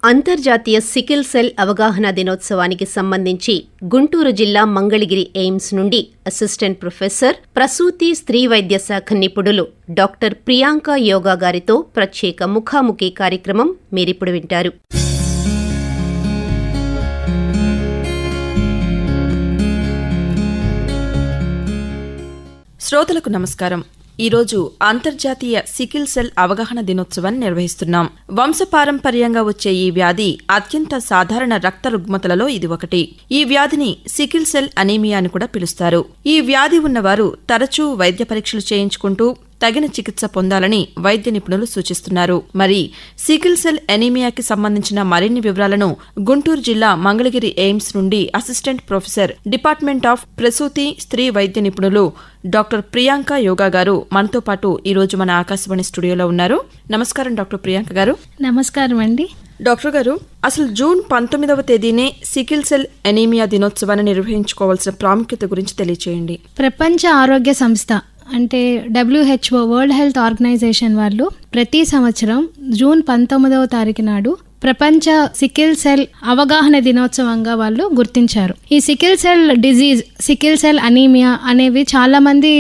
అంతర్జాతీయ sickle cell అవగాహన దినోత్సవానికి సంబంధించి గుంటూరు జిల్లా మంగళగిరి ఎయిమ్స్ నుండి అసిస్టెంట్ ప్రొఫెసర్ ప్రసూతి స్త్రీ వైద్య శాఖ నిపుణులు డాక్టర్ ప్రియాంక యోగా గారితో ప్రత్యేక ముఖాముఖి కార్యక్రమం మీరిప్పుడు వింటారు. శ్రోతలకు నమస్కారం. ఈరోజు అంతర్జాతీయ సికిల్ సెల్ అవగాహన దినోత్సవాన్ని నిర్వహిస్తున్నాం. వంశపారంపర్యంగా వచ్చే ఈ వ్యాధి అత్యంత సాధారణ రక్త రుగ్మతలలో ఇది ఒకటి. ఈ వ్యాధిని సికిల్ సెల్ అనీమియా అని కూడా పిలుస్తారు. ఈ వ్యాధి ఉన్నవారు తరచూ వైద్య పరీక్షలు చేయించుకుంటూ తగిన చికిత్స పొందాలని వైద్య నిపుణులు సూచిస్తున్నారు. మరి సికిల్ సెల్ అనీమియాకి సంబంధించిన మరిన్ని వివరాలను గుంటూరు జిల్లా మంగళగిరి ఎయిమ్స్ నుండి అసిస్టెంట్ ప్రొఫెసర్ డిపార్ట్మెంట్ ఆఫ్ ప్రసూతి స్త్రీ వైద్య నిపుణులు డాక్టర్ ప్రియాంక యోగా గారు మనతో పాటు ఈరోజు మన ఆకాశవాణి స్టూడియోలో ఉన్నారు. నమస్కారం డాక్టర్ ప్రియాంక గారు. నమస్కారం అండి. డాక్టర్ గారు, అసలు జూన్ 19వ తేదీనే సికిల్ సెల్ అనీమియా దినోత్సవాన్ని నిర్వహించుకోవాల్సిన ప్రాముఖ్యత గురించి తెలియచేయండి. ప్రపంచ ఆరోగ్య సంస్థ అంటే WHO వరల్డ్ హెల్త్ ఆర్గనైజేషన్ వాళ్ళు ప్రతి సంవత్సరం జూన్ 19వ తారీఖు నాడు ప్రపంచ సికిల్ సెల్ అవగాహన దినోత్సవంగా వాళ్ళు గుర్తించారు. ఈ sickle cell disease, sickle cell anaemia అనేవి చాలా మంది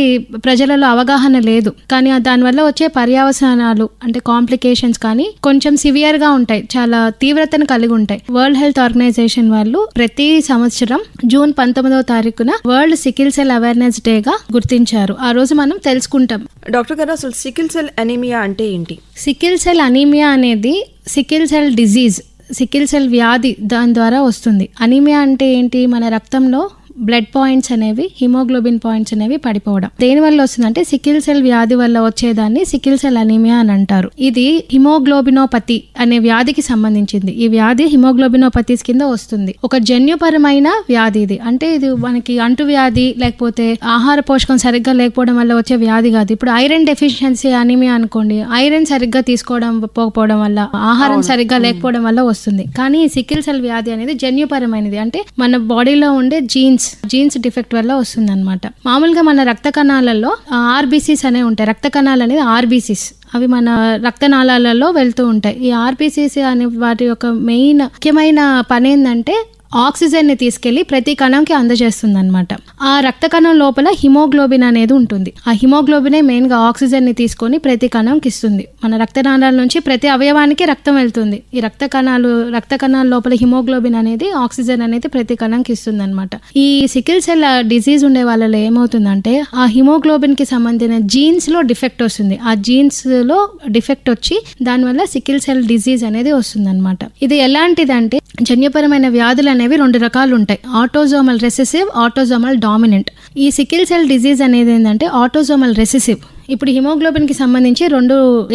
ప్రజలలో అవగాహన లేదు. కానీ దానివల్ల వచ్చే పర్యవసానాలు అంటే కాంప్లికేషన్స్ కానీ కొంచెం సివియర్ గా ఉంటాయి, చాలా తీవ్రతను కలిగి ఉంటాయి. వరల్డ్ హెల్త్ ఆర్గనైజేషన్ వాళ్ళు ప్రతి సంవత్సరం జూన్ 19వ తారీఖున వరల్డ్ సికిల్ సెల్ అవేర్నెస్ డేగా గుర్తించారు. ఆ రోజు మనం తెలుసుకుంటాం. డాక్టర్ గారు, అసలు సికిల్ సెల్ అనీమియా అంటే ఏంటి? సికిల్ సెల్ అనీమియా అనేది sickle cell disease, sickle cell వ్యాధి, దాని ద్వారా వస్తుంది. అనీమియా అంటే ఏంటి? మన రక్తంలో బ్లడ్ పాయింట్స్ అనేవి, హిమోగ్లోబిన్ పాయింట్స్ అనేవి పడిపోవడం. దేని వల్ల వస్తుందంటే సికిల్ సెల్ వ్యాధి వల్ల వచ్చేదాన్ని సికిల్ సెల్ అనీమియా అని అంటారు. ఇది హిమోగ్లోబినోపతి అనే వ్యాధికి సంబంధించింది. ఈ వ్యాధి హిమోగ్లోబినోపతిస్ కింద వస్తుంది. ఒక జన్యుపరమైన వ్యాధి ఇది. అంటే ఇది మనకి అంటు వ్యాధి లేకపోతే ఆహార పోషకం సరిగ్గా లేకపోవడం వల్ల వచ్చే వ్యాధి కాదు. ఇప్పుడు ఐరన్ డెఫిషియన్సీ అనీమియా అనుకోండి, ఐరన్ సరిగ్గా తీసుకోవడం పోకపోవడం వల్ల, ఆహారం సరిగ్గా లేకపోవడం వల్ల వస్తుంది. కానీ ఈ సికిల్ సెల్ వ్యాధి అనేది జన్యుపరమైనది. అంటే మన బాడీలో ఉండే జీన్స్ డిఫెక్ట్ వల్ల వస్తుంది అనమాట. మామూలుగా మన రక్త కణాలలో ఆర్బీసీస్ అనే ఉంటాయి. రక్త కణాలు అనేది ఆర్బీసీస్, అవి మన రక్తనాళాలలో వెళ్తూ ఉంటాయి. ఈ ఆర్బీసీస్ అనే వాటి యొక్క ముఖ్యమైన పని ఏంటంటే ఆక్సిజన్ ని తీసుకెళ్లి ప్రతి కణంకి అందజేస్తుంది అనమాట. ఆ రక్త కణం లోపల హిమోగ్లోబిన్ అనేది ఉంటుంది. ఆ హిమోగ్లోబినే మెయిన్ గా ఆక్సిజన్ ని తీసుకొని ప్రతి కణంకి ఇస్తుంది. మన రక్తనాళాల నుంచి ప్రతి అవయవానికి రక్తం వెళ్తుంది. ఈ రక్త కణాల లోపల హిమోగ్లోబిన్ అనేది ఆక్సిజన్ అనేది ప్రతి కణంకి ఇస్తుంది అనమాట. ఈ సికిల్ సెల్ డిజీజ్ ఉండే వాళ్ళలో ఏమవుతుందంటే ఆ హిమోగ్లోబిన్ కి సంబంధించిన జీన్స్ లో డిఫెక్ట్ వస్తుంది. ఆ జీన్స్ లో డిఫెక్ట్ వచ్చి దానివల్ల సికిల్ సెల్ డిజీజ్ అనేది వస్తుంది అనమాట. ఇది ఎలాంటిదంటే జన్యుపరమైన వ్యాధులు అనేవి 2 రకాలు ఉంటాయి. Autosomal recessive, autosomal dominant. ఈ సికిల్ సెల్ డిజీజ్ అనేది ఏంటంటే ఆటోజోమల్ రెసెసివ్. ఇప్పుడు హిమోగ్లోబిన్ కి సంబంధించి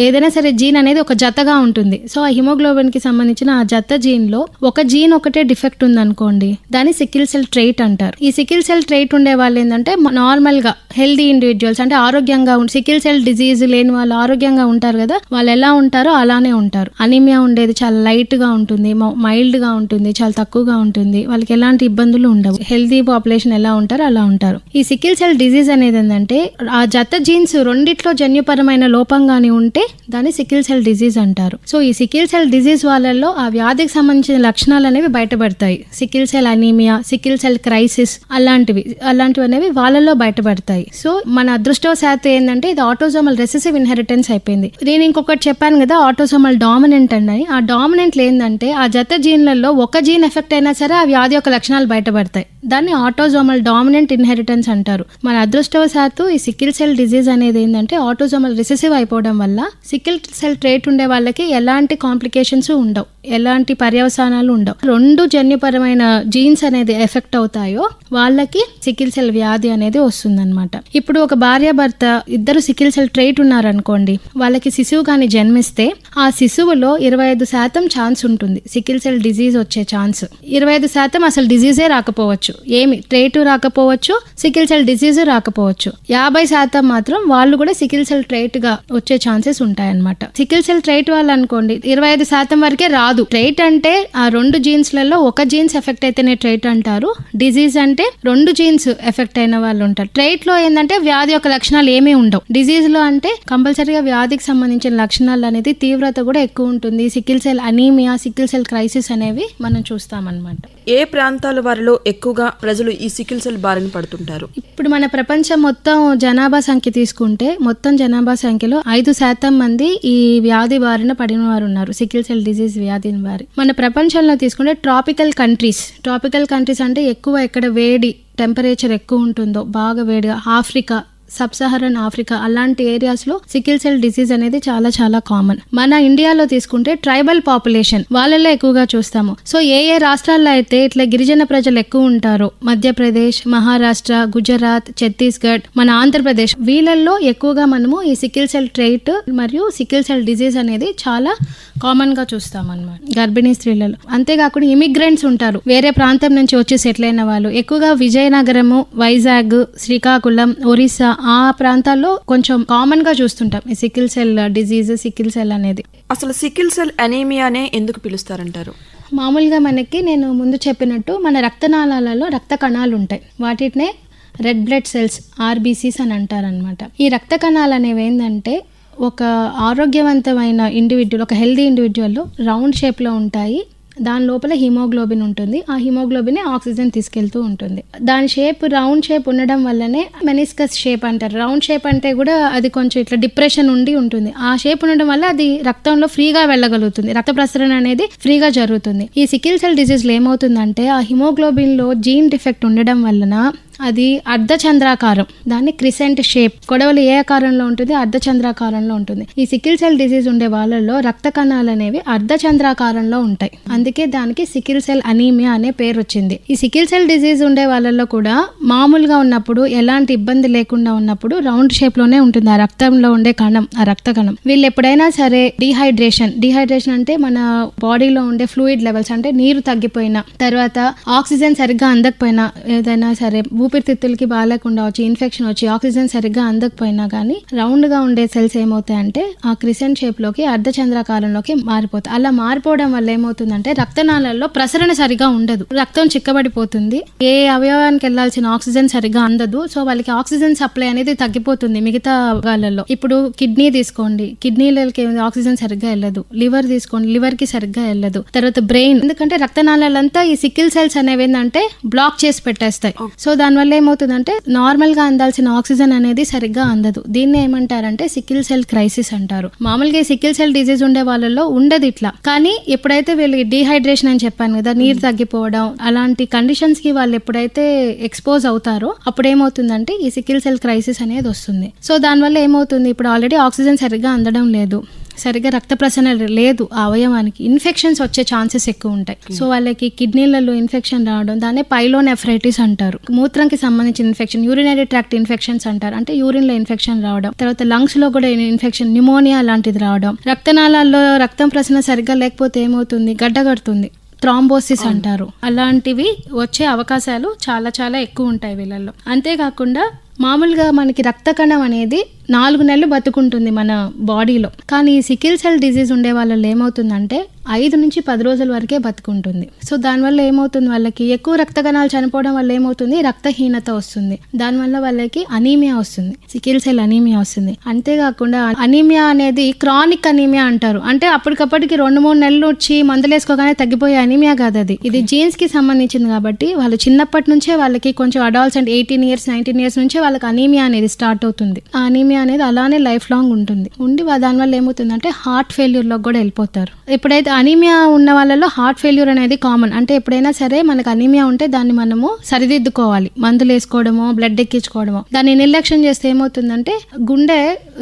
ఏదైనా సరే జీన్ అనేది ఒక జతగా ఉంటుంది. సో ఆ హిమోగ్లోబిన్ కి సంబంధించిన ఆ జత జీన్ లో ఒక జీన్ ఒకటే డిఫెక్ట్ ఉందనుకోండి, దాన్ని సికిల్ సెల్ ట్రైట్ అంటారు. ఈ సికిల్ సెల్ ట్రైట్ ఉండే వాళ్ళు ఏంటంటే నార్మల్ గా హెల్దీ ఇండివిజువల్స్, అంటే ఆరోగ్యంగా సికిల్ సెల్ డిజీజ్ లేని వాళ్ళు ఆరోగ్యంగా ఉంటారు కదా, వాళ్ళు ఎలా ఉంటారో అలానే ఉంటారు. అనీమియా ఉండేది చాలా లైట్ గా ఉంటుంది, మైల్డ్ గా ఉంటుంది, చాలా తక్కువగా ఉంటుంది. వాళ్ళకి ఎలాంటి ఇబ్బందులు ఉండవు. హెల్దీ పాపులేషన్ ఎలా ఉంటారో అలా ఉంటారు. ఈ సికిల్ సెల్ డిజీజ్ అనేది ఏంటంటే ఆ జత జీన్స్ రెండిట్లో జన్యుపరమైన లోపంగానే ఉంటే దాన్ని సికిల్ సెల్ డిజీజ్ అంటారు. సో ఈ సికిల్ సెల్ డిజీజ్ వాళ్ళల్లో ఆ వ్యాధికి సంబంధించిన లక్షణాలు అనేవి బయటపడతాయి. Sickle cell anaemia, sickle cell crisis అలాంటివి అనేవి వాళ్ళల్లో బయటపడతాయి. సో మన అదృష్టవశాత్తు ఏంటంటే ఇది ఆటోజోమల్ రెసెసివ్ ఇన్హెరిటెన్స్ అయిపోయింది. నేను ఇంకొకటి చెప్పాను కదా ఆటోజోమల్ డామినెంట్ అని. ఆ డామినెంట్ ఏంటంటే ఆ జత జీన్లలో ఒక జీన్ ఎఫెక్ట్ అయినా సరే ఆ వ్యాధి యొక్క లక్షణాలు బయటపడతాయి. దాన్ని ఆటోజోమల్ డామినెంట్ ఇన్హెరిటెన్స్ అంటారు. మన అదృష్టవశాత్తు ఈ సికిల్ సెల్ డిజీజ్ అనేది ఏంటంటే ఆటోజోమల్ రిసెసివ్ అయిపోవడం వల్ల సికిల్ సెల్ ట్రేట్ ఉండే వాళ్ళకి ఎలాంటి కాంప్లికేషన్స్ ఉండవు, ఎలాంటి పర్యవసానాలు ఉండవు. 2 జన్యుపరమైన జీన్స్ అనేది ఎఫెక్ట్ అవుతాయో వాళ్ళకి సికిల్ సెల్ వ్యాధి అనేది వస్తుందన్నమాట. ఇప్పుడు ఒక భార్యాభర్త ఇద్దరు సికిల్ సెల్ ట్రేట్ ఉన్నారనుకోండి, వాళ్ళకి శిశువు కానీ జన్మిస్తే ఆ శిశువులో 25% ఛాన్స్ ఉంటుంది సికిల్ సెల్ డిజీజ్ వచ్చే ఛాన్స్. 25% అసలు డిజీజే రాకపోవచ్చు. రాకపోవచ్చు, ఏమి ట్రైట్ రాకపోవచ్చు, సికిల్ సెల్ డిసీజ్ రాకపోవచ్చు. 50% మాత్రం వాళ్ళు కూడా సికిల్ సెల్ ట్రైట్ గా వచ్చే ఛాన్సెస్ ఉంటాయన్నమాట. సికిల్ సెల్ ట్రైట్ వాళ్ళు అనుకోండి 25% వరకే రాదు. ట్రైట్ అంటే ఆ 2 జీన్స్లలో ఒక జీన్స్ ఎఫెక్ట్ అయితేనే ట్రైట్ అంటారు. డిసీజ్ అంటే 2 జీన్స్ ఎఫెక్ట్ అయిన వాళ్ళు ఉంటారు. ట్రైట్ లో ఏంటంటే వ్యాధి యొక్క లక్షణాలు ఏమీ ఉండవు. డిసీజ్ లో అంటే కంపల్సరీగా వ్యాధికి సంబంధించిన లక్షణాలు అనేది తీవ్రత కూడా ఎక్కువ ఉంటుంది. Sickle cell anaemia, sickle cell crisis అనేవి మనం చూస్తామన్నమాట. ఏ ప్రాంతాల వారిలో ఎక్కువగా ప్రజలు ఈ సికిల్ సెల్ బారిన పడుతుంటారు? ఇప్పుడు మన ప్రపంచం మొత్తం జనాభా సంఖ్య తీసుకుంటే మొత్తం జనాభా సంఖ్యలో 5% మంది ఈ వ్యాధి బారిన పడిన వారు ఉన్నారు, సికిల్ సెల్ డిసీజ్ వ్యాధి వారి. మన ప్రపంచంలో తీసుకుంటే ట్రాపికల్ కంట్రీస్ అంటే ఎక్కువ ఎక్కడ వేడి టెంపరేచర్ ఎక్కువ ఉంటుందో, బాగా వేడిగా ఆఫ్రికా, సబ్ సహరన్ ఆఫ్రికా అలాంటి ఏరియాస్ లో సికిల్ సెల్ డిసీజ్ అనేది చాలా చాలా కామన్. మన ఇండియాలో తీసుకుంటే ట్రైబల్ పాపులేషన్ వాళ్ళలో ఎక్కువగా చూస్తాము. సో ఏ రాష్ట్రాల్లో అయితే ఇట్లా గిరిజన ప్రజలు ఎక్కువ ఉంటారో, మధ్యప్రదేశ్, మహారాష్ట్ర, గుజరాత్, ఛత్తీస్గఢ్, మన ఆంధ్రప్రదేశ్, వీళ్ళల్లో ఎక్కువగా మనము ఈ సికిల్ సెల్ ట్రైట్ మరియు సికిల్ సెల్ డిసీజ్ అనేది చాలా కామన్ గా చూస్తాం అన్నమాట గర్భిణీ స్త్రీలలో. అంతేకాకుండా ఇమిగ్రెంట్స్ ఉంటారు, వేరే ప్రాంతం నుంచి వచ్చి సెటిల్ అయిన వాళ్ళు ఎక్కువగా విజయనగరము, వైజాగ్, శ్రీకాకుళం, ఒరిస్సా ఆ ప్రాంతాల్లో కొంచెం కామన్ గా చూస్తుంటాం ఈ sickle cell disease, sickle cell అనేది. అసలు సికిల్ సెల్ అనీమియానే ఎందుకు పిలుస్తారంటారు? మామూలుగా మనకి నేను ముందు చెప్పినట్టు మన రక్తనాళాలలో రక్త కణాలు ఉంటాయి, వాటినే రెడ్ బ్లడ్ సెల్స్, ఆర్బీసీస్ అని అంటారనమాట. ఈ రక్త కణాలు అనేవి ఏంటంటే ఒక ఆరోగ్యవంతమైన ఇండివిడ్యువల్, ఒక హెల్దీ ఇండివిడ్యువల్లో రౌండ్ షేప్లో ఉంటాయి. దాని లోపల హిమోగ్లోబిన్ ఉంటుంది. ఆ హిమోగ్లోబిన్ ఆక్సిజన్ తీసుకెళ్తూ ఉంటుంది. దాని షేప్ రౌండ్ షేప్ ఉండడం వల్లనే మెనిస్కస్ షేప్ అంటారు. రౌండ్ షేప్ అంటే కూడా అది కొంచెం ఇట్లా డిప్రెషన్ ఉండి ఉంటుంది. ఆ షేప్ ఉండడం వల్ల అది రక్తంలో ఫ్రీగా వెళ్ళగలుగుతుంది, రక్త ప్రసరణ అనేది ఫ్రీగా జరుగుతుంది. ఈ సికిల్ సెల్ డిసీజ్లో ఏమవుతుందంటే ఆ హిమోగ్లోబిన్లో జీన్ డిఫెక్ట్ ఉండడం వలన అది అర్ధచంద్రాకారం, దాన్ని క్రిసెంట్ షేప్, కొడవలి ఏ ఆకారంలో ఉంటుంది, అర్ధచంద్రాకారంలో ఉంటుంది. ఈ సికిల్ సెల్ డిసీజ్ ఉండే వాళ్ళలో రక్త కణాలు అనేవి అర్ధచంద్రాకారంలో ఉంటాయి. అందుకే దానికి సికిల్ సెల్ అనీమియా అనే పేరు వచ్చింది. ఈ సికిల్ సెల్ డిసీజ్ ఉండే వాళ్ళలో కూడా మామూలుగా ఉన్నప్పుడు, ఎలాంటి ఇబ్బంది లేకుండా ఉన్నప్పుడు రౌండ్ షేప్ లోనే ఉంటుంది ఆ రక్తంలో ఉండే కణం, ఆ రక్త కణం. వీళ్ళు ఎప్పుడైనా సరే డిహైడ్రేషన్ అంటే మన బాడీలో ఉండే ఫ్లూయిడ్ లెవెల్స్, అంటే నీరు తగ్గిపోయినా, తర్వాత ఆక్సిజన్ సరిగ్గా అందకపోయినా, ఏదైనా సరే ఊపిరితిత్తులకి బాగాలేకుండా వచ్చి ఇన్ఫెక్షన్ వచ్చి ఆక్సిజన్ సరిగ్గా అందకపోయినా కానీ రౌండ్ గా ఉండే సెల్స్ ఏమవుతాయంటే ఆ క్రిసెంట్ షేప్ లోకి, అర్ధచంద్రాకారంలోకి మారిపోతాయి. అలా మారిపోవడం వల్ల ఏమవుతుందంటే రక్తనాళాల్లో ప్రసరణ సరిగా ఉండదు, రక్తం చిక్కబడిపోతుంది, ఏ అవయవానికి వెళ్లాల్సిన ఆక్సిజన్ సరిగ్గా అందదు. సో వాళ్ళకి ఆక్సిజన్ సప్లై అనేది తగ్గిపోతుంది మిగతా భాగాలలో. ఇప్పుడు కిడ్నీ తీసుకోండి, కిడ్నీలకి ఆక్సిజన్ సరిగ్గా వెళ్ళదు. లివర్ తీసుకోండి, లివర్ కి సరిగ్గా వెళ్ళదు. తర్వాత బ్రెయిన్, ఎందుకంటే రక్తనాళాలంతా ఈ సికిల్ సెల్స్ అనేవి ఏంటంటే బ్లాక్ చేసి పెట్టేస్తాయి. సో దానివల్ల ఏమవుతుందంటే నార్మల్ గా అందాల్సిన ఆక్సిజన్ అనేది సరిగ్గా అందదు. దీన్ని ఏమంటారంటే సికిల్ సెల్ క్రైసిస్ అంటారు. మామూలుగా సికిల్ సెల్ డిసీజ్ ఉండే వాళ్ళలో ఉండదు ఇట్లా, కానీ ఎప్పుడైతే వీళ్ళకి డీహైడ్రేషన్ అని చెప్పాను కదా, నీరు తగ్గిపోవడం, అలాంటి కండిషన్స్ కి వాళ్ళు ఎప్పుడైతే ఎక్స్పోజ్ అవుతారో అప్పుడు ఏమవుతుందంటే ఈ సికిల్ సెల్ క్రైసిస్ అనేది వస్తుంది. సో దానివల్ల ఏమవుతుంది, ఇప్పుడు ఆల్రెడీ ఆక్సిజన్ సరిగ్గా అందడం లేదు, సరిగ్గా రక్త ప్రసరణ లేదు, ఆ అవయవానికి ఇన్ఫెక్షన్స్ వచ్చే ఛాన్సెస్ ఎక్కువ ఉంటాయి. సో వాళ్ళకి కిడ్నీలలో ఇన్ఫెక్షన్ రావడం, దాన్ని పైలోనెఫ్రైటిస్ అంటారు. మూత్రంకి సంబంధించిన ఇన్ఫెక్షన్, యూరినరీ ట్రాక్ట్ ఇన్ఫెక్షన్స్ అంటారు, అంటే యూరిన్ లో ఇన్ఫెక్షన్ రావడం. తర్వాత లంగ్స్ లో కూడా ఇన్ఫెక్షన్, న్యూమోనియా లాంటిది రావడం. రక్తనాళాల్లో రక్తం ప్రసరణ సరిగ్గా లేకపోతే ఏమవుతుంది, గడ్డగడుతుంది, థ్రాంబోసిస్ అంటారు. అలాంటివి వచ్చే అవకాశాలు చాలా చాలా ఎక్కువ ఉంటాయి వీళ్ళల్లో. అంతేకాకుండా మామూలుగా మనకి రక్త కణం అనేది 4 నెలలు బతుకుంటుంది మన బాడీలో, కానీ ఈ సికిల్ సెల్ డిసీజ్ ఉండే వాళ్ళలో ఏమవుతుందంటే 5 నుంచి 10 రోజుల వరకే బతుకుంటుంది. సో దానివల్ల ఏమవుతుంది, వాళ్ళకి ఎక్కువ రక్త కణాలు చనిపోవడం వల్ల ఏమవుతుంది, రక్తహీనత వస్తుంది. దానివల్ల వాళ్ళకి అనీమియా వస్తుంది, సికిల్ సెల్ అనీమియా వస్తుంది. అంతేకాకుండా అనీమియా అనేది క్రానిక్ అనీమియా అంటారు. అంటే అప్పటికప్పటికి 2-3 నెలలు వచ్చి మందులు వేసుకోగానే తగ్గిపోయే అనీమియా కాదు అది. ఇది జీన్స్ కి సంబంధించింది కాబట్టి వాళ్ళు చిన్నప్పటి నుంచే వాళ్ళకి కొంచెం అడాల్సెంట్ 18 ఇయర్స్ 19 ఇయర్స్ నుంచే వాళ్ళకి అనీమియా అనేది స్టార్ట్ అవుతుంది. ఆ అనీమియా అనేది అలానే లైఫ్ లాంగ్ ఉండి దానివల్ల ఏమవుతుందంటే హార్ట్ ఫెయిల్యూర్ లో కూడా వెళ్ళిపోతారు. ఎప్పుడైతే అనీమియా ఉన్న వాళ్ళలో హార్ట్ ఫెయిల్యూర్ అనేది కామన్. అంటే ఎప్పుడైనా సరే మనకు అనీమియా ఉంటే దాన్ని మనము సరిదిద్దుకోవాలి, మందులు వేసుకోవడమో బ్లడ్ ఎక్కించుకోవడమో. దాన్ని నిర్లక్ష్యం చేస్తే ఏమవుతుందంటే గుండె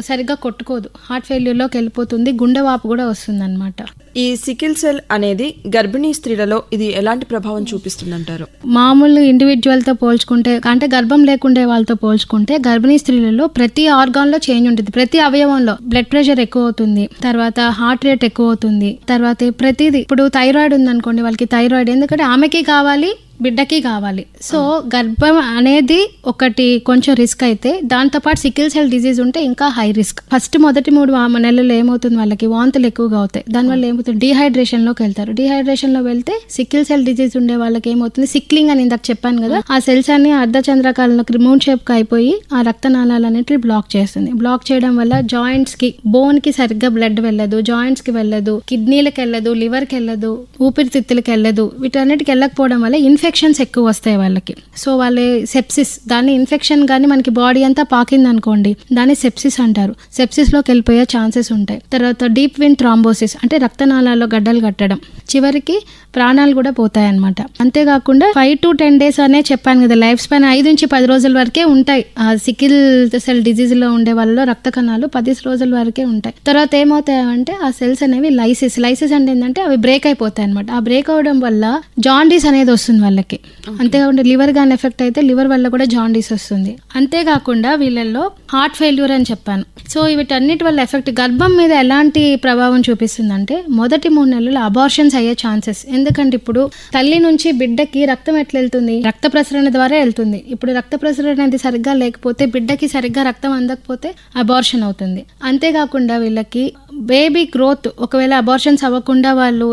సరిగ్గా కొట్టుకోదు, హార్ట్ ఫెయిల్యూర్ లోకి వెళ్ళిపోతుంది, గుండె వాపు కూడా వస్తుంది అనమాట. ఈ సికిల్ సెల్ అనేది గర్భిణీ స్త్రీలలో ఇది ఎలాంటి ప్రభావం చూపిస్తుందంటారు? మామూలు ఇండివిజువల్ తో పోల్చుకుంటే, అంటే గర్భం లేకుండే వాళ్ళతో పోల్చుకుంటే గర్భిణీ స్త్రీలలో ప్రతి ఆర్గాన్ లో చేంజ్ ఉంటుంది. ప్రతి అవయవంలో బ్లడ్ ప్రెషర్ ఎక్కువ అవుతుంది, తర్వాత హార్ట్ రేట్ ఎక్కువ అవుతుంది, తర్వాత ప్రతిదీ. ఇప్పుడు థైరాయిడ్ ఉందనుకోండి, వాళ్ళకి థైరాయిడ్, ఎందుకంటే ఆమెకి కావాలి బిడ్డకి కావాలి. సో గర్భం అనేది ఒకటి కొంచెం రిస్క్ అయితే దాంతోపాటు సికిల్ సెల్ డిజీజ్ ఉంటే ఇంకా హై రిస్క్. ఫస్ట్ మొదటి 3 నెలలు ఏమవుతుంది, వాళ్ళకి వాంతులు ఎక్కువగా అవుతాయి. దానివల్ల ఏమవుతుంది, డీహైడ్రేషన్లోకి వెళ్తారు. డీహైడ్రేషన్లో వెళ్తే సికిల్ సెల్ డిజీజ్ ఉండే వాళ్ళకి ఏమవుతుంది, సిక్లింగ్ అని ఇందాక చెప్పాను కదా, ఆ సెల్స్ అన్ని అర్ధచంద్రాకారంలోకి మూన్ షేప్కి అయిపోయి ఆ రక్తనాళాలన్నింటినీ బ్లాక్ చేస్తుంది. బ్లాక్ చేయడం వల్ల జాయింట్స్కి, బోన్కి సరిగ్గా బ్లడ్ వెళ్ళదు, జాయింట్స్కి వెళ్ళదు, కిడ్నీలకు వెళ్ళదు, లివర్కి వెళ్ళదు, ఊపిరితిత్తులకి వెళ్ళదు. వీటన్నిటికి వెళ్ళకపోవడం వల్ల ఇన్ఫెక్షన్స్ ఎక్కువ వస్తాయి వాళ్ళకి. సో వాళ్ళ సెప్సిస్, దాన్ని ఇన్ఫెక్షన్ కానీ మనకి బాడీ అంతా పాకింది అనుకోండి, దాన్ని సెప్సిస్ అంటారు. సెప్సిస్లోకి వెళ్ళిపోయే ఛాన్సెస్ ఉంటాయి. తర్వాత డీప్ వెయిన్ థ్రాంబోసిస్ అంటే రక్తనాళాల్లో గడ్డలు కట్టడం, చివరికి ప్రాణాలు కూడా పోతాయి అన్నమాట. అంతేకాకుండా 5 to 10 days అనే చెప్పాను కదా, లైఫ్ స్పాన్ 5 నుంచి 10 రోజుల వరకే ఉంటాయి. ఆ సికిల్ సెల్ డిజీజ్ లో ఉండే వాళ్ళలో రక్త కణాలు 10 రోజుల వరకే ఉంటాయి. తర్వాత ఏమవుతాయంటే ఆ సెల్స్ అనేవి లైసిస్ అంటే ఏంటంటే అవి బ్రేక్ అయిపోతాయి అనమాట. ఆ బ్రేక్ అవడం వల్ల జాండీస్ అనేది వస్తుంది వాళ్ళకి. అంతేకాకుండా లివర్ గాని ఎఫెక్ట్ అయితే లివర్ వల్ల కూడా జాండీస్ వస్తుంది. అంతేకాకుండా వీళ్ళల్లో హార్ట్ ఫెయిల్యూర్ అని చెప్పాను. సో వీటన్నిటి వల్ల ఎఫెక్ట్ గర్భం మీద ఎలాంటి ప్రభావం చూపిస్తుందంటే మొదటి 3 నెలలు అబార్షన్స్ అయ్యే ఛాన్సెస్. ఎందుకంటే ఇప్పుడు తల్లి నుంచి బిడ్డకి రక్తం ఎట్లా వెళ్తుంది, రక్త ప్రసరణ ద్వారా వెళ్తుంది. ఇప్పుడు రక్త ప్రసరణ అనేది సరిగ్గా లేకపోతే, బిడ్డకి సరిగ్గా రక్తం అందకపోతే అబార్షన్ అవుతుంది. అంతేకాకుండా వీళ్ళకి బేబీ గ్రోత్, ఒకవేళ అబార్షన్స్ అవ్వకుండా వాళ్ళు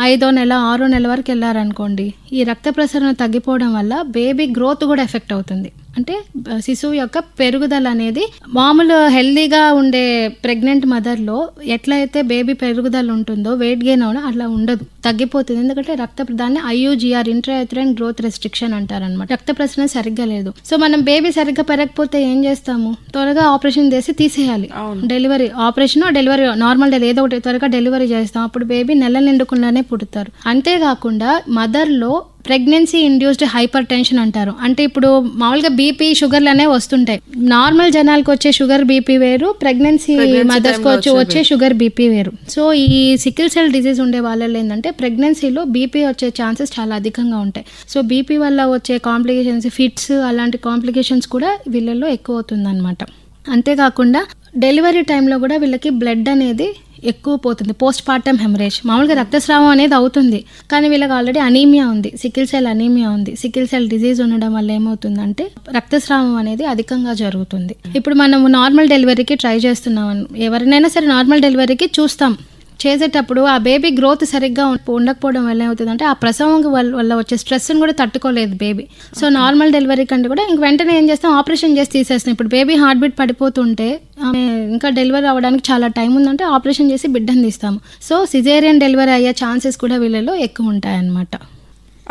5వ నెల 6వ నెల వరకు వెళ్ళారనుకోండి, ఈ రక్త ప్రసరణ తగ్గిపోవడం వల్ల బేబీ గ్రోత్ కూడా ఎఫెక్ట్ అవుతుంది. అంటే శిశువు యొక్క పెరుగుదల అనేది మామూలు హెల్దీగా ఉండే ప్రెగ్నెంట్ మదర్లో ఎట్లయితే బేబీ పెరుగుదల ఉంటుందో, వెయిట్ గెయిన్ అవడం అట్లా ఉండదు, తగ్గిపోతుంది. ఎందుకంటే దాన్ని IUGR, ఇంట్రాయూటరైన్ గ్రోత్ రెస్ట్రిక్షన్ అంటారనమాట. రక్త ప్రసరణ సరిగ్గా లేదు. సో మనం బేబీ సరిగ్గా పెరగకపోతే ఏం చేస్తాము, త్వరగా ఆపరేషన్ చేసి తీసేయాలి. Delivery operation, delivery normal delivery ఏదో ఒకటి త్వరగా డెలివరీ చేస్తాం. అప్పుడు బేబీ నెల నిండుకుండానే పుడతారు. అంతేకాకుండా మదర్లో ప్రెగ్నెన్సీ ఇండ్యూస్డ్ హైపర్ టెన్షన్ అంటారు. అంటే ఇప్పుడు మామూలుగా బీపీ, షుగర్లు అనేవి వస్తుంటాయి. నార్మల్ జనాలకు వచ్చే షుగర్ బీపీ వేరు, ప్రెగ్నెన్సీ మదర్స్కి వచ్చే షుగర్ బీపీ వేరు. సో ఈ సికిల్ సెల్ డిజీజ్ ఉండే వాళ్ళలో ఏంటంటే ప్రెగ్నెన్సీలో బీపీ వచ్చే ఛాన్సెస్ చాలా అధికంగా ఉంటాయి. సో బీపీ వల్ల వచ్చే కాంప్లికేషన్స్, ఫిట్స్, అలాంటి కాంప్లికేషన్స్ కూడా వీళ్ళల్లో ఎక్కువ అవుతుంది అనమాట. అంతేకాకుండా డెలివరీ టైంలో కూడా వీళ్ళకి బ్లడ్ అనేది ఎక్కువ పోతుంది. పోస్ట్ పార్టమ్ హెమరేజ్, మామూలుగా రక్తస్రావం అనేది అవుతుంది, కానీ వీళ్ళకి ఆల్రెడీ అనీమియా ఉంది, సికిల్ సెల్ అనీమియా ఉంది. సికిల్ సెల్ డిజీజ్ ఉండడం వల్ల ఏమవుతుందంటే రక్తస్రావం అనేది అధికంగా జరుగుతుంది. ఇప్పుడు మనం నార్మల్ డెలివరీకి ట్రై చేస్తున్నాం, ఎవరినైనా సరే నార్మల్ డెలివరీకి చూస్తాం, చేసేటప్పుడు ఆ బేబీ గ్రోత్ సరిగ్గా ఉండకపోవడం వల్ల ఏమవుతుందంటే ఆ ప్రసవం వల్ల వచ్చే స్ట్రెస్ని కూడా తట్టుకోలేదు బేబీ. సో నార్మల్ డెలివరీ కంటే కూడా ఇంక వెంటనే ఏం చేస్తాం, ఆపరేషన్ చేసి తీసేస్తాం. ఇప్పుడు బేబీ హార్ట్ బీట్ పడిపోతుంటే ఇంకా డెలివరీ అవ్వడానికి చాలా టైం ఉందంటే ఆపరేషన్ చేసి బిడ్డను తీస్తాము. సో సిజేరియన్ డెలివరీ అయ్యే ఛాన్సెస్ కూడా వీళ్ళలో ఎక్కువ ఉంటాయన్నమాట.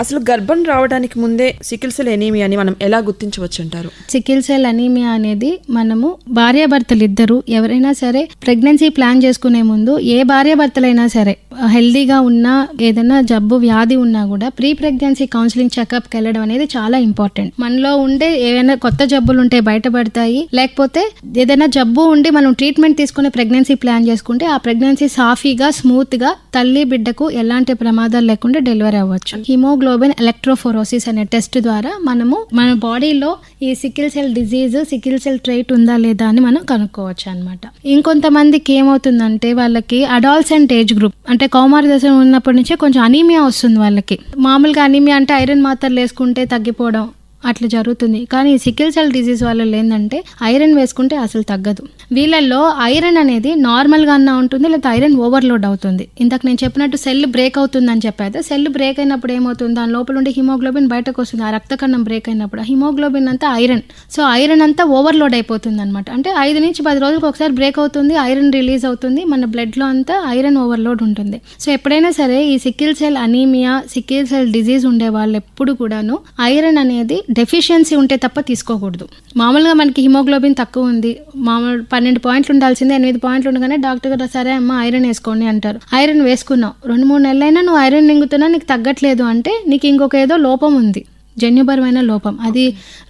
అసలు గర్భం రావడానికి ముందే సికిల్ సెల్ ఎనీమియా అని మనం ఎలా గుర్తించవచ్చు అంటారు? సికిల్ సెల్ అనీమియా అనేది మనము భార్యాభర్తలు ఇద్దరు ఎవరైనా సరే ప్రెగ్నెన్సీ ప్లాన్ చేసుకునే ముందు, ఏ భార్యాభర్తలైనా సరే హెల్దీగా ఉన్నా, ఏదైనా జబ్బు వ్యాధి ఉన్నా కూడా ప్రీ ప్రెగ్నెన్సీ కౌన్సిలింగ్ చెకప్కి వెళ్ళడం అనేది చాలా ఇంపార్టెంట్. మనలో ఉండే ఏమైనా కొత్త జబ్బులు ఉంటే బయటపడతాయి, లేకపోతే ఏదైనా జబ్బు ఉండి మనం ట్రీట్మెంట్ తీసుకుని ప్రెగ్నెన్సీ ప్లాన్ చేసుకుంటే ఆ ప్రెగ్నెన్సీ సాఫీగా, స్మూత్ గా తల్లి బిడ్డకు ఎలాంటి ప్రమాదాలు లేకుండా డెలివరీ అవ్వచ్చు. హిమోగ్లోబిన్ ఎలక్ట్రోఫోరోసిస్ అనే టెస్ట్ ద్వారా మనము మన బాడీలో ఈ sickle cell disease, sickle cell trait ఉందా లేదా అని మనం కనుక్కోవచ్చు అనమాట. ఇంకొంతమందికి ఏమవుతుందంటే వాళ్ళకి అడాల్సెంట్ ఏజ్ గ్రూప్, అంటే కౌమార దశ ఉన్నప్పటి నుంచే కొంచెం అనీమియా వస్తుంది వాళ్ళకి. మామూలుగా అనీమియా అంటే ఐరన్ మాత్రలు వేసుకుంటే తగ్గిపోవడం అట్లా జరుగుతుంది, కానీ సికిల్ సెల్ డిజీజ్ వాళ్ళలో ఏంటంటే ఐరన్ వేసుకుంటే అసలు తగ్గదు. వీళ్ళల్లో ఐరన్ అనేది నార్మల్గా అన్నా ఉంటుంది, లేదా ఐరన్ ఓవర్లోడ్ అవుతుంది. ఇందాక నేను చెప్పినట్టు సెల్ బ్రేక్ అవుతుంది అని చెప్పాను. సెల్ బ్రేక్ అయినప్పుడు ఏమవుతుంది, దాని లోపల ఉండే హిమోగ్లోబిన్ బయటకు వస్తుంది. ఆ రక్త కణం బ్రేక్ అయినప్పుడు ఆ హిమోగ్లోబిన్ అంతా ఐరన్, సో ఐరన్ అంతా ఓవర్లోడ్ అయిపోతుంది అనమాట. అంటే 5 నుంచి 10 రోజులకు ఒకసారి బ్రేక్ అవుతుంది, ఐరన్ రిలీజ్ అవుతుంది, మన బ్లడ్లో అంతా ఐరన్ ఓవర్లోడ్ ఉంటుంది. సో ఎప్పుడైనా సరే ఈ sickle cell anaemia, sickle cell disease ఉండే వాళ్ళు ఎప్పుడు కూడాను ఐరన్ అనేది డెఫిషియన్సీ ఉంటే తప్ప తీసుకోకూడదు. మామూలుగా మనకి హిమోగ్లోబిన్ తక్కువ ఉంది, మామూలు 12 పాయింట్లు ఉండాల్సిందే 8 పాయింట్లు ఉండగానే డాక్టర్ గారు సరే అమ్మ ఐరన్ వేసుకోండి అంటారు. ఐరన్ వేసుకున్నావు, 2-3 నెలలైనా నువ్వు ఐరన్ మింగుతున్నా నీకు తగ్గట్లేదు అంటే నీకు ఇంకొక ఏదో లోపం ఉంది, జన్యుపరమైన లోపం. అది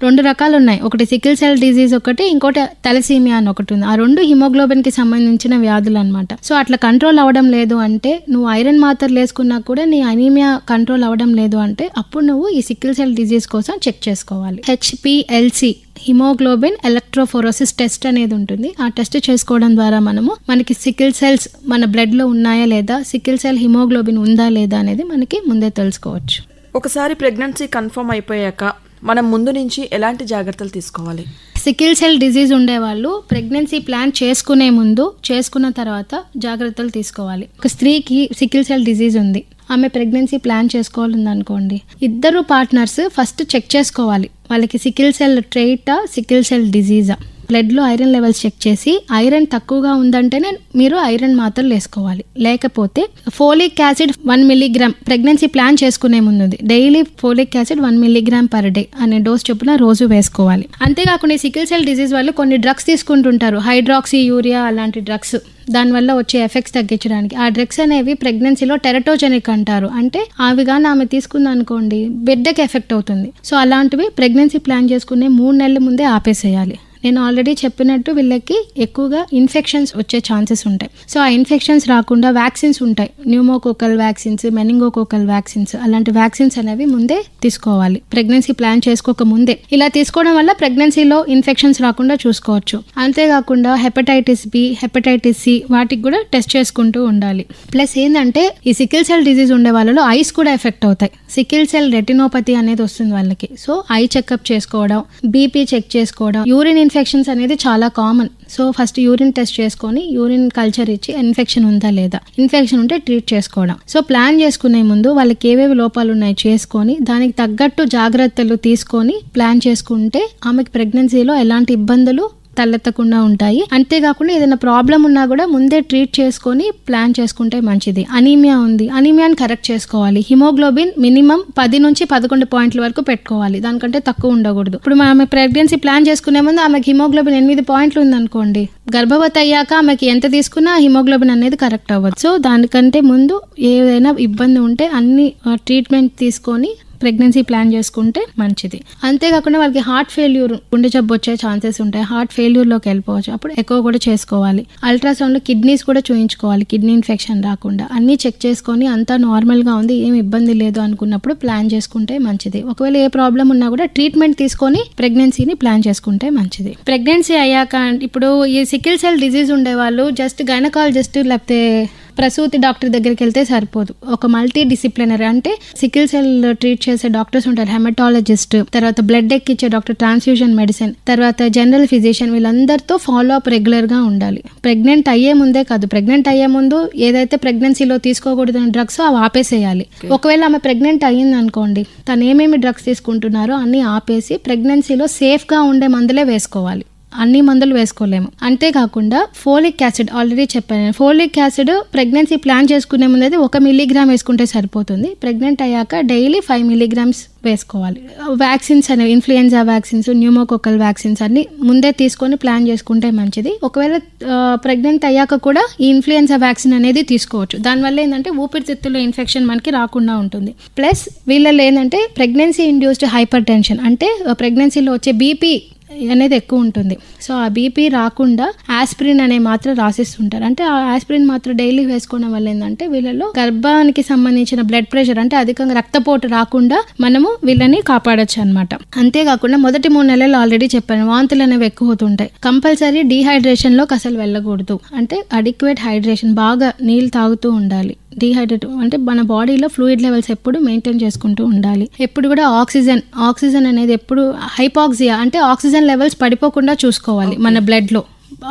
2 రకాలు ఉన్నాయి, ఒకటి సికిల్ సెల్ డిజీజ్ ఒకటి, ఇంకోటి తలసీమియా అని ఒకటి ఉంది. ఆ 2 హిమోగ్లోబిన్కి సంబంధించిన వ్యాధులు అనమాట. సో అట్లా కంట్రోల్ అవ్వడం లేదు అంటే, నువ్వు ఐరన్ మాత్రలు వేసుకున్నా కూడా నీ అనీమియా కంట్రోల్ అవ్వడం లేదు అంటే, అప్పుడు నువ్వు ఈ సికిల్ సెల్ డిజీజ్ కోసం చెక్ చేసుకోవాలి. HPLC హిమోగ్లోబిన్ ఎలక్ట్రోఫోరోసిస్ టెస్ట్ అనేది ఉంటుంది. ఆ టెస్ట్ చేసుకోవడం ద్వారా మనకి సికిల్ సెల్స్ మన బ్లడ్ లో ఉన్నాయా లేదా, సికిల్ సెల్ హిమోగ్లోబిన్ ఉందా లేదా అనేది మనకి ముందే తెలుసుకోవచ్చు. ఒకసారి ప్రెగ్నెన్సీ కన్ఫర్మ్ అయిపోయాక మనం ముందు నుంచి ఎలాంటి జాగ్రత్తలు తీసుకోవాలి? సికిల్ సెల్ డిజీజ్ ఉండేవాళ్ళు ప్రెగ్నెన్సీ ప్లాన్ చేసుకునే ముందు, చేసుకున్న తర్వాత జాగ్రత్తలు తీసుకోవాలి. ఒక స్త్రీకి సికిల్ సెల్ డిజీజ్ ఉంది, ఆమె ప్రెగ్నెన్సీ ప్లాన్ చేసుకోవాలని అనుకోండి, ఇద్దరు పార్ట్నర్స్ ఫస్ట్ చెక్ చేసుకోవాలి వాళ్ళకి సికిల్ సెల్ ట్రైటా, సికిల్ సెల్ డిజీజా. బ్లడ్లో ఐరన్ లెవెల్స్ చెక్ చేసి ఐరన్ తక్కువగా ఉందంటేనే మీరు ఐరన్ మాత్రలు వేసుకోవాలి. లేకపోతే folic acid 1 mg pregnancy plan చేసుకునే ముందు daily folic acid 1 mg per day అనే డోస్ చొప్పున రోజు వేసుకోవాలి. అంతేకాకుండా సికిల్ సెల్ డిజీజ్ వాళ్ళు కొన్ని డ్రగ్స్ తీసుకుంటుంటారు, హైడ్రాక్సీ యూరియా అలాంటి డ్రగ్స్, దానివల్ల వచ్చే ఎఫెక్ట్స్ తగ్గించడానికి. ఆ డ్రగ్స్ అనేవి ప్రెగ్నెన్సీలో టెరటోజెనిక్ అంటారు, అంటే అవి కానీ ఆమె తీసుకుంది అనుకోండి బిడ్డకి ఎఫెక్ట్ అవుతుంది. సో అలాంటివి ప్రెగ్నెన్సీ ప్లాన్ చేసుకునే 3 నెలల ముందే ఆపేసేయాలి. నేను ఆల్రెడీ చెప్పినట్టు వీళ్ళకి ఎక్కువగా ఇన్ఫెక్షన్స్ వచ్చే ఛాన్సెస్ ఉంటాయి. సో ఆ ఇన్ఫెక్షన్స్ రాకుండా వ్యాక్సిన్స్ ఉంటాయి, న్యూమోకోకల్ వ్యాక్సిన్స్, మెనింగోకోకల్ వ్యాక్సిన్స్, అలాంటి వ్యాక్సిన్స్ అనేవి ముందే తీసుకోవాలి ప్రెగ్నెన్సీ ప్లాన్ చేసుకోక ముందే. ఇలా తీసుకోవడం వల్ల ప్రెగ్నెన్సీలో ఇన్ఫెక్షన్స్ రాకుండా చూసుకోవచ్చు. అంతేకాకుండా హెపటైటిస్ బి, హెపటైటిస్ సి వాటికి కూడా టెస్ట్ చేసుకుంటూ ఉండాలి. ప్లస్ ఏంటంటే ఈ సికిల్ సెల్ డిజీజ్ ఉండే వాళ్ళలో ఐస్ కూడా ఎఫెక్ట్ అవుతాయి. సికిల్ సెల్ రెటినోపతి అనేది వస్తుంది వాళ్ళకి. సో ఐ చెకప్ చేసుకోవడం, బీపీ చెక్ చేసుకోవడం, యూరిన్ ఇన్ఫెక్షన్స్ అనేది చాలా common. So first urine test చేసుకొని యూరిన్ కల్చర్ ఇచ్చి ఇన్ఫెక్షన్ ఉందా లేదా, ఇన్ఫెక్షన్ ఉంటే ట్రీట్ చేసుకోవడం. సో ప్లాన్ చేసుకునే ముందు వాళ్ళకి ఏవేవి లోపాలు ఉన్నాయో చేసుకొని దానికి తగ్గట్టు జాగ్రత్తలు తీసుకొని ప్లాన్ చేసుకుంటే ఆమెకి ప్రెగ్నెన్సీలో ఎలాంటి ఇబ్బందులు తలెత్తకుండా ఉంటాయి. అంతేకాకుండా ఏదైనా ప్రాబ్లం ఉన్నా కూడా ముందే ట్రీట్ చేసుకొని ప్లాన్ చేసుకుంటే మంచిది. అనీమియా ఉంది, అనీమియాని కరెక్ట్ చేసుకోవాలి. హిమోగ్లోబిన్ మినిమం 10 నుంచి 11 పాయింట్ల వరకు పెట్టుకోవాలి, దానికంటే తక్కువ ఉండకూడదు. ఇప్పుడు ఆమె ప్రెగ్నెన్సీ ప్లాన్ చేసుకునే ముందు ఆమెకి హిమోగ్లోబిన్ 8 పాయింట్లు ఉందనుకోండి, గర్భవతి అయ్యాక ఆమెకి ఎంత తీసుకున్నా హిమోగ్లోబిన్ అనేది కరెక్ట్ అవ్వదు. సో దానికంటే ముందు ఏదైనా ఇబ్బంది ఉంటే అన్ని ట్రీట్మెంట్ తీసుకొని ప్రెగ్నెన్సీ ప్లాన్ చేసుకుంటే మంచిది. అంతేకాకుండా వాళ్ళకి హార్ట్ ఫెయిల్యూర్, గుండె జబ్బు వచ్చే ఛాన్సెస్ ఉంటాయి, హార్ట్ ఫెయిల్యూర్లోకి వెళ్ళిపోవచ్చు. అప్పుడు ఎక్కువ కూడా చేసుకోవాలి. అల్ట్రాసౌండ్లో కిడ్నీస్ కూడా చూయించుకోవాలి, కిడ్నీ ఇన్ఫెక్షన్ రాకుండా. అన్నీ చెక్ చేసుకొని అంతా నార్మల్గా ఉంది, ఏం ఇబ్బంది లేదు అనుకున్నప్పుడు ప్లాన్ చేసుకుంటే మంచిది. ఒకవేళ ఏ ప్రాబ్లం ఉన్నా కూడా ట్రీట్మెంట్ తీసుకొని ప్రెగ్నెన్సీని ప్లాన్ చేసుకుంటే మంచిది. ప్రెగ్నెన్సీ అయ్యాక ఇప్పుడు ఈ సికిల్ సెల్ డిజీజ్ ఉండేవాళ్ళు జస్ట్ గైనకాలజిస్ట్ లేకపోతే ప్రసూతి డాక్టర్ దగ్గరికి వెళ్తే సరిపోదు. ఒక మల్టీ డిసిప్లినరీ, అంటే సికిల్ సెల్ ట్రీట్ చేసే డాక్టర్స్ ఉంటారు, హెమటాలజిస్ట్, తర్వాత బ్లడ్ ఎక్కిచ్చే డాక్టర్, ట్రాన్స్ఫ్యూజన్ మెడిసిన్, తర్వాత జనరల్ ఫిజిషియన్, వీళ్ళందరితో ఫాలో అప్ రెగ్యులర్ గా ఉండాలి. ప్రెగ్నెంట్ అయ్యే ముందే కాదు, ప్రెగ్నెంట్ అయ్యే ముందు ఏదైతే ప్రెగ్నెన్సీలో తీసుకోకూడదు డ్రగ్స్ అవి ఆపేసేయాలి. ఒకవేళ ఆమె ప్రెగ్నెంట్ అయ్యింది అనుకోండి, తను ఏమేమి డ్రగ్స్ తీసుకుంటున్నారో అన్ని ఆపేసి ప్రెగ్నెన్సీలో సేఫ్ గా ఉండే మందులే వేసుకోవాలి. అన్ని మందులు వేసుకోలేము. అంతేకాకుండా ఫోలిక్ యాసిడ్ ఆల్రెడీ చెప్పాను, ఫోలిక్ యాసిడ్ ప్రెగ్నెన్సీ ప్లాన్ చేసుకునే ముందు అయితే 1 mg వేసుకుంటే సరిపోతుంది. ప్రెగ్నెంట్ అయ్యాక డైలీ 5 mg వేసుకోవాలి. వ్యాక్సిన్స్ అనేవి ఇన్ఫ్లుయెన్జా వ్యాక్సిన్స్, న్యూమోకోకల్ వ్యాక్సిన్స్ అన్ని ముందే తీసుకొని ప్లాన్ చేసుకుంటే మంచిది. ఒకవేళ ప్రెగ్నెంట్ అయ్యాక కూడా ఈ ఇన్ఫ్లుయెన్జా వ్యాక్సిన్ అనేది తీసుకోవచ్చు. దానివల్ల ఏంటంటే ఊపిరితిత్తుల ఇన్ఫెక్షన్ మనకి రాకుండా ఉంటుంది. ప్లస్ వీళ్ళలో ఏంటంటే ప్రెగ్నెన్సీ ఇండ్యూస్డ్ హైపర్ టెన్షన్, అంటే ప్రెగ్నెన్సీలో వచ్చే బీపీ అనేది ఎక్కువ ఉంటుంది. సో ఆ బీపీ రాకుండా ఆస్పిరిన్ అనే మాత్ర రాసిస్తుంటారు. అంటే ఆ ఆస్పిరిన్ మాత్ర డైలీ వేసుకోవడం వల్ల ఏంటంటే వీళ్ళలో గర్భానికి సంబంధించిన బ్లడ్ ప్రెషర్, అంటే అధికంగా రక్తపోటు రాకుండా మనము వీళ్ళని కాపాడొచ్చు అనమాట. అంతేకాకుండా మొదటి 3 నెలలు ఆల్రెడీ చెప్పాను, వాంతులు అనేవి ఎక్కువ అవుతుంటాయి. కంపల్సరీ డీహైడ్రేషన్ లోకి అసలు వెళ్ళకూడదు. అంటే అడిక్వేట్ హైడ్రేషన్, బాగా నీళ్ళు తాగుతూ ఉండాలి. డీహైడ్రేట్ అంటే మన బాడీలో ఫ్లూయిడ్ లెవెల్స్ ఎప్పుడు మెయింటైన్ చేసుకుంటూ ఉండాలి. ఎప్పుడు కూడా ఆక్సిజన్ అనేది ఎప్పుడు హైపాక్సియా, అంటే ఆక్సిజన్ లెవెల్స్ పడిపోకుండా చూసుకోవాలి. మన బ్లడ్ లో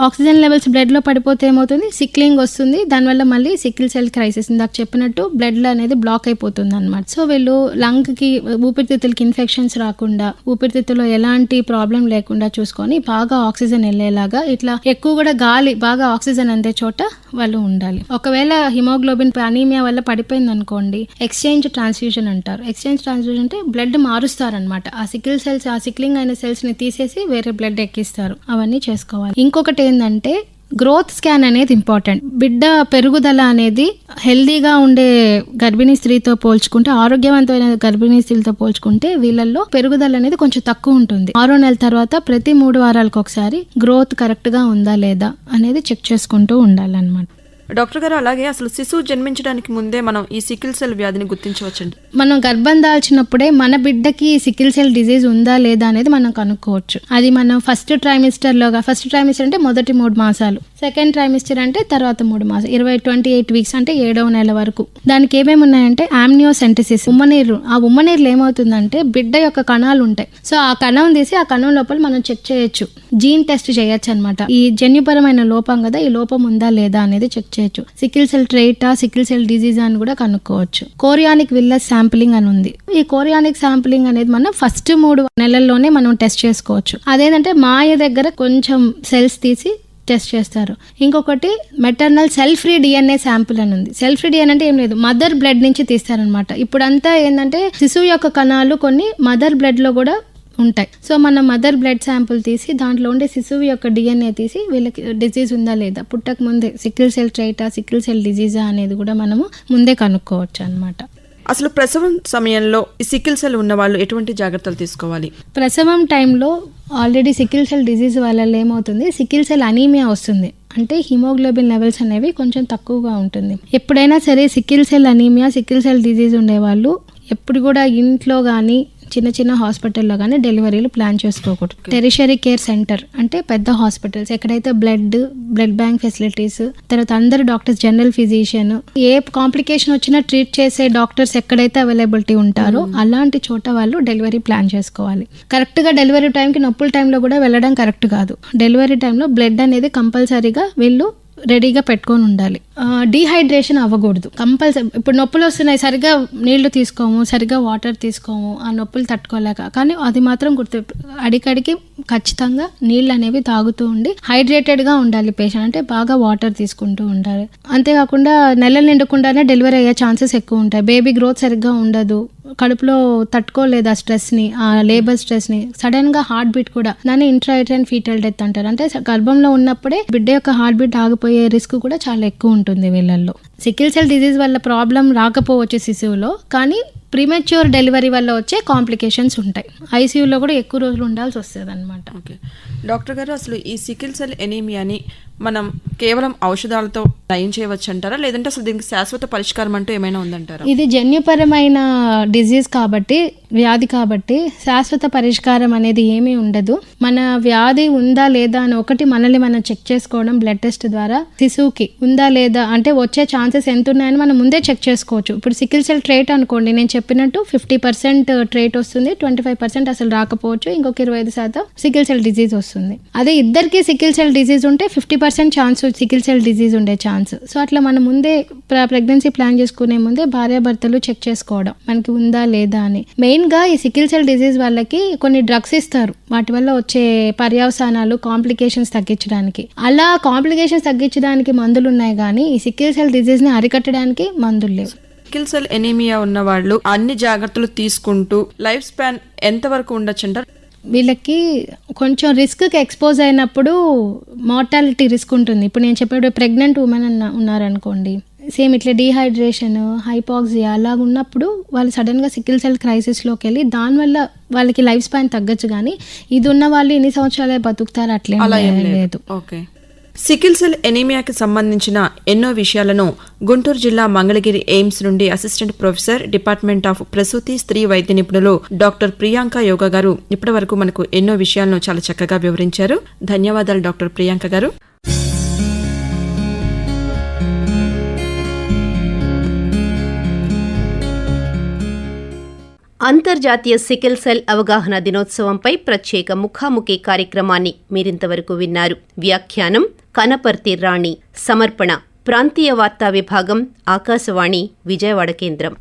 ఆక్సిజన్ లెవెల్స్ బ్లడ్ లో పడిపోతే ఏమవుతుంది, సిక్లింగ్ వస్తుంది. దానివల్ల మళ్ళీ సికిల్ సెల్ క్రైసిస్, ఇందాక చెప్పినట్టు బ్లడ్ లో అనేది బ్లాక్ అయిపోతుంది అనమాట. సో వీళ్ళు లంగ్ కి, ఊపిరితిత్తులకి ఇన్ఫెక్షన్స్ రాకుండా, ఊపిరితిత్తులో ఎలాంటి ప్రాబ్లం లేకుండా చూసుకొని బాగా ఆక్సిజన్ వెళ్ళేలాగా, ఇట్లా ఎక్కువ కూడా గాలి బాగా ఆక్సిజన్ అందే చోట వాళ్ళు ఉండాలి. ఒకవేళ హిమోగ్లోబిన్ అనీమియా వల్ల పడిపోయింది అనుకోండి, ఎక్స్చేంజ్ ట్రాన్స్ఫ్యూజన్ అంటారు. ఎక్స్చేంజ్ ట్రాన్స్ఫ్యూజన్ అంటే బ్లడ్ మారుస్తారనమాట. ఆ సికిల్ సెల్స్, ఆ సిక్లింగ్ అయిన సెల్స్ ని తీసేసి వేరే బ్లడ్ ఎక్కిస్తారు. అవన్నీ చేసుకోవాలి. ఇంకొకటి ఏంటంటే గ్రోత్ స్కాన్ అనేది ఇంపార్టెంట్. బిడ్డ పెరుగుదల అనేది హెల్దీగా ఉండే గర్భిణీ స్త్రీతో పోల్చుకుంటే, ఆరోగ్యవంతమైన గర్భిణీ స్త్రీలతో పోల్చుకుంటే వీళ్ళల్లో పెరుగుదల అనేది కొంచెం తక్కువ ఉంటుంది. 6వ నెల తర్వాత ప్రతి 3 వారాలకు ఒకసారి గ్రోత్ కరెక్ట్ గా ఉందా లేదా అనేది చెక్ చేసుకుంటూ ఉండాలన్నమాట. డాక్టర్ గారు, అలాగే అసలు శిశువు జన్మించడానికి ముందే మనం ఈ సికిల్ సెల్ వ్యాధిని గుర్తించవచ్చండి? మనం గర్భం దాల్చినప్పుడే మన బిడ్డకి సికిల్ సెల్ డిజీజ్ ఉందా లేదా అనేది మనం కనుక్కోవచ్చు. అది మనం ఫస్ట్ ట్రైమిస్టర్ అంటే మొదటి 3 మాసాలు, సెకండ్ ట్రైమిస్టర్ అంటే తర్వాత 3 మాసాలు, 28 వీక్స్ అంటే 7వ నెల వరకు. దానికి ఏమేమి ఉన్నాయంటే ఆమ్నియోసెంటసిస్, ఉమ్మనీరు. ఆ ఉమ్మనీరులో ఏమవుతుందంటే బిడ్డ యొక్క కణాలు ఉంటాయి. సో ఆ కణం తీసి ఆ కణం లోపల మనం చెక్ చేయొచ్చు, జీన్ టెస్ట్ చేయొచ్చు అనమాట. ఈ జన్యుపరమైన లోపం కదా, ఈ లోపం ఉందా లేదా అనేది చెక్ చేయొచ్చు. సికిల్ సెల్ ట్రైటా, సికిల్ సెల్ డిజీజ్ అని కూడా కనుక్కోవచ్చు. కోరియానిక్ విల్లస్ శాంప్లింగ్ అని ఉంది. ఈ కోరియానిక్ శాంప్లింగ్ అనేది మనం ఫస్ట్ 3 నెలల్లోనే మనం టెస్ట్ చేసుకోవచ్చు. అదేంటంటే మాయ దగ్గర కొంచెం సెల్స్ తీసి టెస్ట్ చేస్తారు. ఇంకొకటి maternal cell free DNA sample అని ఉంది. సెల్ ఫ్రీ డిఎన్ఏ అంటే ఏం లేదు, మదర్ బ్లడ్ నుంచి తీస్తారనమాట. ఇప్పుడంతా ఏంటంటే శిశువు యొక్క కణాలు కొన్ని మదర్ బ్లడ్ లో కూడా ఉంటాయి. సో మన మదర్ బ్లడ్ శాంపుల్ తీసి దాంట్లో ఉండే శిశువు యొక్క డిఎన్ఏ తీసి వీళ్ళకి డిజీజ్ ఉందా లేదా, పుట్టక ముందే సికిల్ సెల్ ట్రైటా, సికిల్ సెల్ డిజీజా అనేది కూడా మనము ముందే కనుక్కోవచ్చు అనమాట. అసలు ప్రసవం సమయంలో ఈ సికిల్ సెల్ ఉన్న వాళ్ళు ఎటువంటి జాగ్రత్తలు తీసుకోవాలి? ప్రసవం టైంలో ఆల్రెడీ సికిల్ సెల్ డిజీజ్ వల్ల ఏమవుతుంది, సికిల్ సెల్ అనీమియా వస్తుంది. అంటే హిమోగ్లోబిన్ లెవెల్స్ అనేవి కొంచెం తక్కువగా ఉంటుంది. ఎప్పుడైనా సరే sickle cell anaemia, sickle cell disease ఉండేవాళ్ళు ఎప్పుడు కూడా ఇంట్లో కానీ చిన్న హాస్పిటల్లో కానీ డెలివరీలు ప్లాన్ చేసుకోకూడదు. టెరిషరీ కేర్ సెంటర్ అంటే పెద్ద హాస్పిటల్స్, ఎక్కడైతే బ్లడ్ బ్యాంక్ ఫెసిలిటీస్, తర్వాత అందరు డాక్టర్స్, జనరల్ ఫిజిషియన్, ఏ కాంప్లికేషన్ వచ్చినా ట్రీట్ చేసే డాక్టర్స్ ఎక్కడైతే అవైలబిలిటీ ఉంటారో అలాంటి చోట వాళ్ళు డెలివరీ ప్లాన్ చేసుకోవాలి. కరెక్ట్గా డెలివరీ టైంకి నొప్పుల టైంలో కూడా వెళ్ళడం కరెక్ట్ కాదు. డెలివరీ టైంలో బ్లడ్ అనేది కంపల్సరీగా వీళ్ళు రెడీగా పెట్టుకొని ఉండాలి. డీహైడ్రేషన్ అవ్వకూడదు కంపల్సరీ. ఇప్పుడు నొప్పులు వస్తున్నాయి, సరిగా నీళ్లు తీసుకోము, సరిగా వాటర్ తీసుకోము, ఆ నొప్పులు తట్టుకోలేక. కానీ అది మాత్రం గుర్తు, అడికడికి ఖచ్చితంగా నీళ్ళు అనేవి తాగుతూ ఉండి హైడ్రేటెడ్గా ఉండాలి పేషెంట్. అంటే బాగా వాటర్ తీసుకుంటూ ఉండాలి. అంతేకాకుండా నెలలు నిండకుండానే డెలివరీ అయ్యే ఛాన్సెస్ ఎక్కువ ఉంటాయి. బేబీ గ్రోత్ సరిగ్గా ఉండదు, కడుపులో తట్టుకోలేదు ఆ స్ట్రెస్ని, ఆ లేబర్ స్ట్రెస్ని. సడన్గా హార్ట్ బీట్ కూడా, దాన్ని ఇంట్రాయూటరైన్ ఫీటల్ డెత్ అంటారు. అంటే గర్భంలో ఉన్నప్పుడే బిడ్డ యొక్క హార్ట్ బీట్ ఆగిపోయే రిస్క్ కూడా చాలా ఎక్కువ ఉంటుంది వీళ్ళల్లో. సికిల్ సెల్ డిజీజ్ వల్ల ప్రాబ్లం రాకపోవచ్చు శిశువులో, కానీ ప్రీమెచ్యూర్ డెలివరీ వల్ల వచ్చే కాంప్లికేషన్స్ ఉంటాయి. ఐసీయూలో కూడా ఎక్కువ రోజులు ఉండాల్సి వస్తుంది అనమాట. ఓకే డాక్టర్ గారు, అసలు ఈ సికిల్ సెల్ ఎనీమియాని మనం కేవలం ఔషధాలతో నయం చేయవచ్చు అంటారా, లేదంటే అసలు దీనికి శాశ్వత పరిష్కారం అంటూ ఏమైనా ఉందంటారా? ఇది జన్యుపరమైన డిజీజ్ కాబట్టి, వ్యాధి కాబట్టి శాశ్వత పరిష్కారం అనేది ఏమీ ఉండదు. మన వ్యాధి ఉందా లేదా అని ఒకటి మనల్ని మనం చెక్ చేసుకోవడం బ్లడ్ టెస్ట్ ద్వారా. శిశువుకి ఉందా లేదా అంటే వచ్చే ఛాన్సెస్ ఎంత ఉన్నాయని మనం ముందే చెక్ చేసుకోవచ్చు. ఇప్పుడు సికిల్ సెల్ ట్రేట్ అనుకోండి, నేను చెప్పినట్టు 50% ట్రేట్ వస్తుంది, 25% అసలు రాకపోవచ్చు, ఇంకొక 25% సికిల్ సెల్ డిజీజ్ వస్తుంది. అదే ఇద్దరికి సికిల్ సెల్ డిజీజ్ ఉంటే 50% ఛాన్స్ సికిల్ సెల్ డిజీజ్ ఉండే ఛాన్స్. సో అట్లా మనం ముందే ప్రెగ్నెన్సీ ప్లాన్ చేసుకునే ముందే భార్యాభర్తలు చెక్ చేసుకోవడం మనకి ఉందా లేదా అని. మెయిన్ గా ఈ సికిల్ సెల్ డిజీజ్ వాళ్ళకి కొన్ని డ్రగ్స్ ఇస్తారు, వాటి వల్ల వచ్చే పర్యవసానాలు, కాంప్లికేషన్స్ తగ్గించడానికి. అలా కాంప్లికేషన్స్ తగ్గించడానికి మందులు ఉన్నాయి, కానీ ఈ సికిల్ సెల్ డిజీజ్ ని అరికట్టడానికి మందులు లేవు. సికిల్ సెల్ ఎనీమియా ఉన్న వాళ్ళు అన్ని జాగ్రత్తలు తీసుకుంటూ లైఫ్ స్పాన్ ఎంత వరకు ఉండొచ్చు అంటారు? వీళ్ళకి కొంచెం రిస్క్కి ఎక్స్పోజ్ అయినప్పుడు మార్టాలిటీ రిస్క్ ఉంటుంది. ఇప్పుడు నేను చెప్పేటప్పుడు ప్రెగ్నెంట్ ఉమెన్ ఉన్నారనుకోండి, సేమ్ ఇట్లా డీహైడ్రేషన్, హైపాక్సియా అలా ఉన్నప్పుడు వాళ్ళు సడన్గా సికిల్ సెల్ క్రైసిస్లోకి వెళ్ళి దానివల్ల వాళ్ళకి లైఫ్ స్పాన్ తగ్గచ్చు. కానీ ఇది ఉన్న వాళ్ళు ఎన్ని సంవత్సరాలే బతుకుతారు అట్లే లేదు. ఓకే, సికిల్ సెల్ ఎనీమియాకి సంబంధించిన ఎన్నో విషయాలను గుంటూరు జిల్లా మంగళగిరి ఎయిమ్స్ నుండి అసిస్టెంట్ ప్రొఫెసర్, డిపార్ట్మెంట్ ఆఫ్ ప్రసూతి స్త్రీ వైద్య నిపుణులు డాక్టర్ ప్రియాంక యోగా గారు ఇప్పటి వరకు మనకు ఎన్నో విషయాలను చాలా చక్కగా వివరించారు. ధన్యవాదాలు డాక్టర్ ప్రియాంక గారు. అంతర్జాతీయ సికిల్ సెల్ అవగాహన దినోత్సవంపై ప్రత్యేక ముఖాముఖి కార్యక్రమాన్ని మీరింతవరకు విన్నారు. వ్యాఖ్యానం కనపర్తి రాణి. సమర్పణ ప్రాంతీయ వార్తా విభాగం, ఆకాశవాణి విజయవాడ కేంద్రం.